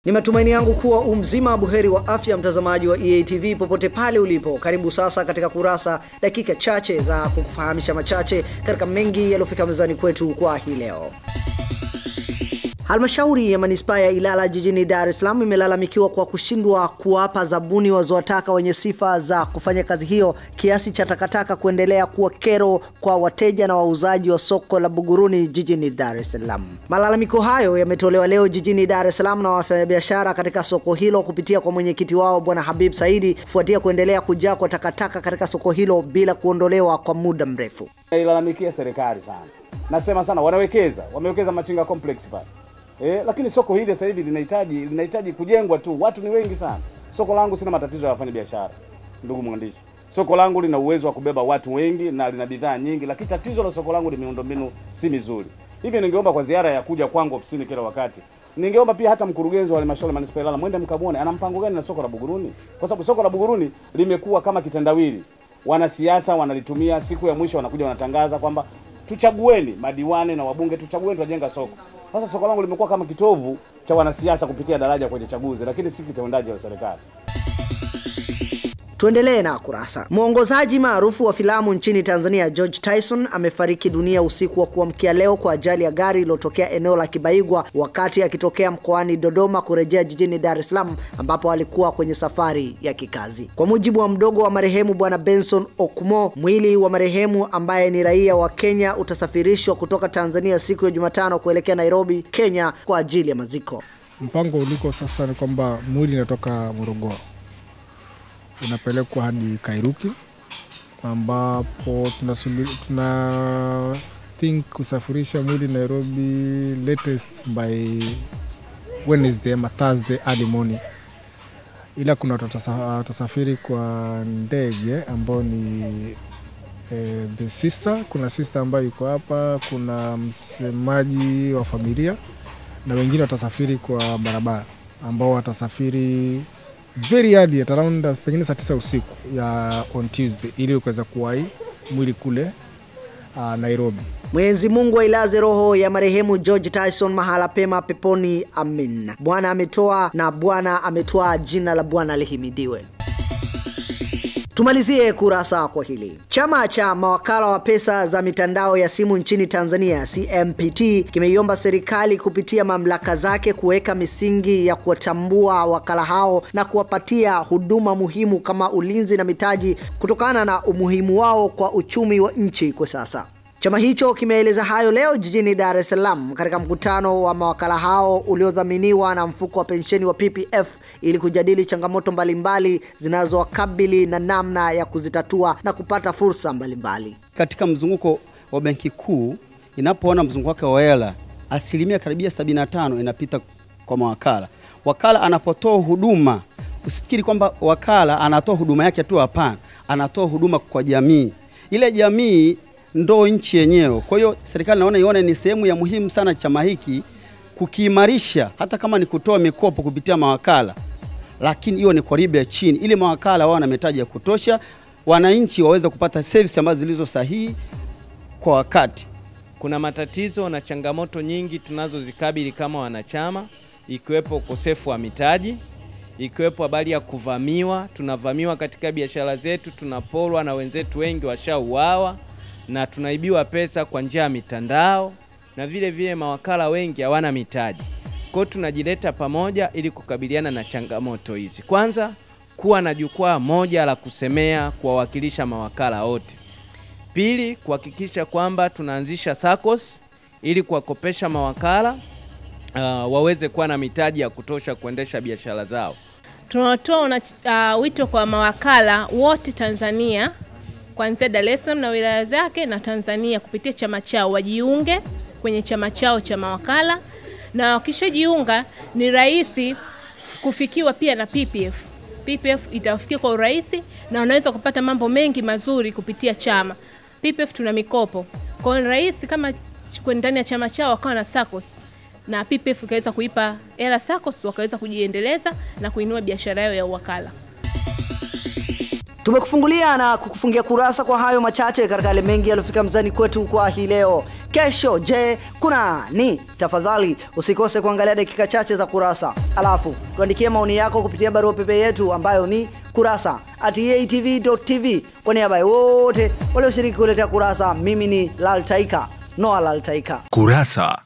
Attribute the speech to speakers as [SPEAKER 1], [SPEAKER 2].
[SPEAKER 1] Ni matumaini yangu kuwa umzima buheri wa afya, mtazamaji wa EATV popote pale ulipo. Karibu sasa katika kurasa, dakika chache za kukufahamisha machache katika mengi yaliyofika mezani kwetu kwa hii leo. Halmashauri ya Manispaa ya Ilala jijini Dar es Salaam imelalamikiwa kwa kushindwa kuwapa zabuni wazowataka wenye sifa za kufanya kazi hiyo, kiasi cha takataka kuendelea kuwa kero kwa wateja na wauzaji wa soko la Buguruni jijini Dar es Salaam. Malalamiko hayo yametolewa leo jijini Dar es Salaam na wafanyabiashara katika soko hilo kupitia kwa mwenyekiti wao Bwana Habib Saidi, kufuatia kuendelea kujaa kwa takataka katika soko hilo bila kuondolewa kwa muda mrefu.
[SPEAKER 2] Ilalamikia serikali sana. Nasema sana wamewekeza Machinga Complex pale. Lakini soko hili sasa hivi linahitaji kujengwa tu. Watu ni wengi sana. Soko langu sina matatizo ya wafanya biashara, ndugu mwandishi. Soko langu lina uwezo wa kubeba watu wengi na lina bidhaa nyingi, lakini tatizo la soko langu ni miundombinu si mizuri. Hivi ningeomba kwa ziara ya kuja kwangu ofisini kila wakati, ningeomba pia hata mkurugenzi wa halmashauri ya Manispaa ya Ilala mwende mkamuone ana mpango gani na soko la Buguruni, kwa sababu soko la Buguruni limekuwa kama kitendawili. Wanasiasa wanalitumia, siku ya mwisho wanakuja wanatangaza kwamba tuchagueni madiwani na wabunge, tuchagueni tujenga soko. Sasa soko langu limekuwa kama kitovu cha wanasiasa kupitia daraja kwenye chaguzi, lakini si kitendaji wa serikali.
[SPEAKER 1] Tuendelee na kurasa. Mwongozaji maarufu wa filamu nchini Tanzania George Tyson amefariki dunia usiku wa kuamkia leo kwa ajali ya gari iliyotokea eneo la Kibaigwa wakati akitokea mkoani Dodoma kurejea jijini Dar es Salaam, ambapo alikuwa kwenye safari ya kikazi. Kwa mujibu wa mdogo wa marehemu Bwana Benson Okumo, mwili wa marehemu ambaye ni raia wa Kenya utasafirishwa kutoka Tanzania siku ya Jumatano kuelekea Nairobi, Kenya kwa ajili ya maziko.
[SPEAKER 3] Mpango uliko sasa ni kwamba mwili unatoka Morogoro unapelekwa hadi Kairuki, ambapo tuna think kusafirisha mwili Nairobi latest by Wednesday ama Thursday early morning. Ila kuna tutasafiri kwa ndege ambao ni the sister, kuna sister ambayo yuko hapa, kuna msemaji wa familia na wengine watasafiri kwa barabara ambao watasafiri very early at around pengine saa 9 usiku ya on Tuesday ili ukaweza kuwahi mwili kule Nairobi.
[SPEAKER 1] Mwenyezi Mungu ailaze roho ya marehemu George Tyson mahala pema peponi, amin. Bwana ametoa na Bwana ametoa, jina la Bwana lihimidiwe. Tumalizie kurasa kwa hili. Chama cha mawakala wa pesa za mitandao ya simu nchini Tanzania CMPT kimeiomba serikali kupitia mamlaka zake kuweka misingi ya kuwatambua wakala hao na kuwapatia huduma muhimu kama ulinzi na mitaji kutokana na umuhimu wao kwa uchumi wa nchi kwa sasa. Chama hicho kimeeleza hayo leo jijini Dar es Salaam katika mkutano wa mawakala hao uliodhaminiwa na mfuko wa pensheni wa PPF ili kujadili changamoto mbalimbali zinazowakabili na namna ya kuzitatua na kupata fursa mbalimbali.
[SPEAKER 4] Katika mzunguko wa Benki Kuu, inapoona mzunguko wake wa hela, asilimia karibia 75 inapita kwa mawakala. Wakala anapotoa huduma, usifikiri kwamba wakala anatoa huduma yake tu, hapana. Anatoa huduma kwa jamii. Ile jamii ndo nchi yenyewe. Kwa hiyo serikali naona ione ni sehemu ya muhimu sana chama hiki kukiimarisha, hata kama ni kutoa mikopo kupitia mawakala, lakini hiyo ni kwa riba ya chini, ili mawakala wao na mitaji ya kutosha, wananchi waweze kupata service ambazo zilizo sahihi kwa wakati.
[SPEAKER 5] Kuna matatizo na changamoto nyingi tunazozikabili kama wanachama, ikiwepo ukosefu wa mitaji, ikiwepo habari ya kuvamiwa. Tunavamiwa katika biashara zetu, tunaporwa na wenzetu wengi washauawa, na tunaibiwa pesa kwa njia ya mitandao, na vile vile mawakala wengi hawana mitaji. Kwa hiyo tunajileta pamoja ili kukabiliana na changamoto hizi. Kwanza, kuwa na jukwaa moja la kusemea kuwawakilisha mawakala wote. Pili, kuhakikisha kwamba tunaanzisha SACCOS ili kuwakopesha mawakala waweze kuwa na mitaji ya kutosha kuendesha biashara zao.
[SPEAKER 6] Tunatoa wito kwa mawakala wote Tanzania, kuanzia Dar es Salaam na wilaya zake na Tanzania, kupitia chama chao wajiunge kwenye chama chao cha mawakala, na wakishajiunga ni rahisi kufikiwa pia na PPF. PPF itawafikia kwa urahisi na wanaweza kupata mambo mengi mazuri kupitia chama. PPF tuna mikopo. Kwa hiyo ni rahisi kama ndani ya chama chao wakawa na SACCOS, na PPF ikaweza kuipa hela SACCOS, wakaweza kujiendeleza na kuinua biashara yao ya uwakala.
[SPEAKER 1] Tumekufungulia na kukufungia kurasa kwa hayo machache katika yale mengi yaliyofika mezani kwetu kwa hii leo. kesho. Je, kuna ni? Tafadhali usikose kuangalia dakika chache za Kurasa. Alafu tuandikie maoni yako kupitia barua pepe yetu ambayo ni kurasa@eatv.tv. Kwa niaba ya wote walioshiriki kuletea Kurasa, mimi ni Laltaika, Noah Laltaika.
[SPEAKER 7] Kurasa.